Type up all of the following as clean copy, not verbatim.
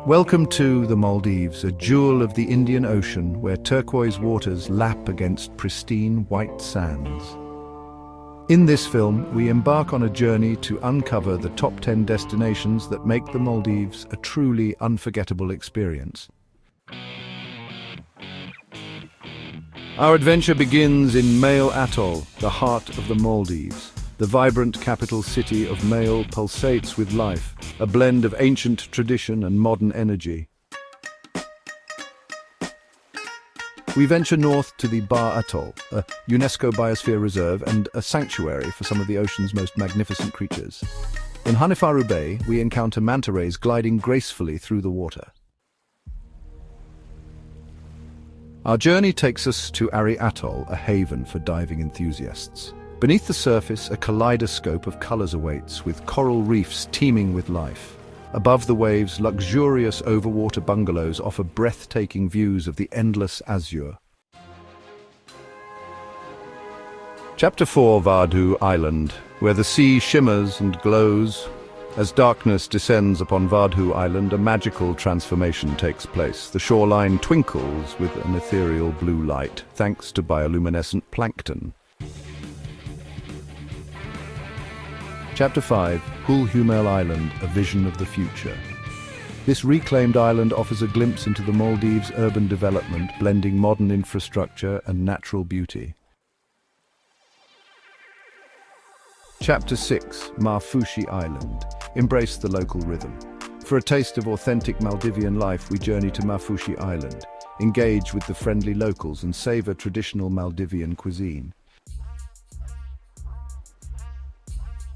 Welcome to the Maldives, a jewel of the Indian Ocean where turquoise waters lap against pristine white sands. In this film, we embark on a journey to uncover the top 10 destinations that make the Maldives a truly unforgettable experience. Our adventure begins in Male Atoll, the heart of the Maldives. The vibrant capital city of Male pulsates with life, a blend of ancient tradition and modern energy. We venture north to the Bar Atoll, a UNESCO Biosphere Reserve and a sanctuary for some of the ocean's most magnificent creatures. In Honeymoon Bay, we encounter manta rays gliding gracefully through the water. Our journey takes us to Ari Atoll, a haven for diving enthusiasts. Beneath the surface, a kaleidoscope of colors awaits, with coral reefs teeming with life. Above the waves, luxurious overwater bungalows offer breathtaking views of the endless azure. Chapter 4, Vadhu Island, where the sea shimmers and glows. As darkness descends upon Vadhu Island, a magical transformation takes place. The shoreline twinkles with an ethereal blue light, thanks to bioluminescent plankton. Chapter 5, Hulhumel Island, a vision of the future. This reclaimed island offers a glimpse into the Maldives' urban development, blending modern infrastructure and natural beauty. Chapter 6, Fushi Island. Embrace the local rhythm. For a taste of authentic Maldivian life, we journey to Fushi Island, engage with the friendly locals and savor traditional Maldivian cuisine.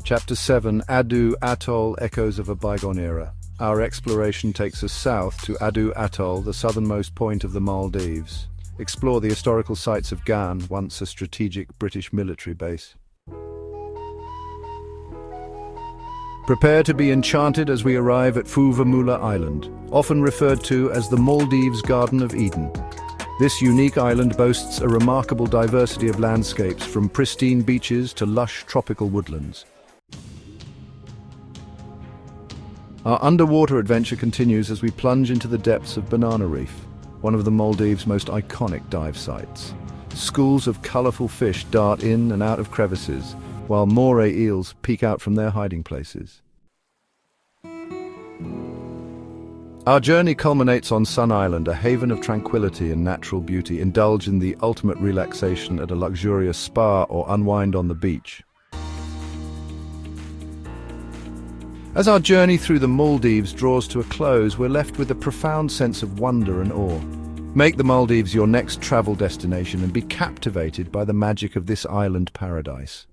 Chapter 7, Adu Atoll, Echoes of a Bygone Era. Our exploration takes us south to Adu Atoll, the southernmost point of the Maldives. Explore the historical sites of Gan, once a strategic British military base. Prepare to be enchanted as we arrive at Fuvahmulah Island, often referred to as the Maldives' Garden of Eden. This unique island boasts a remarkable diversity of landscapes, from pristine beaches to lush tropical woodlands. Our underwater adventure continues as we plunge into the depths of Banana Reef, one of the Maldives' most iconic dive sites. Schools of colorful fish dart in and out of crevices, while moray eels peek out from their hiding places. Our journey culminates on Sun Island, a haven of tranquility and natural beauty. Indulge in the ultimate relaxation at a luxurious spa or unwind on the beach. As our journey through the Maldives draws to a close, we're left with a profound sense of wonder and awe. Make the Maldives your next travel destination and be captivated by the magic of this island paradise.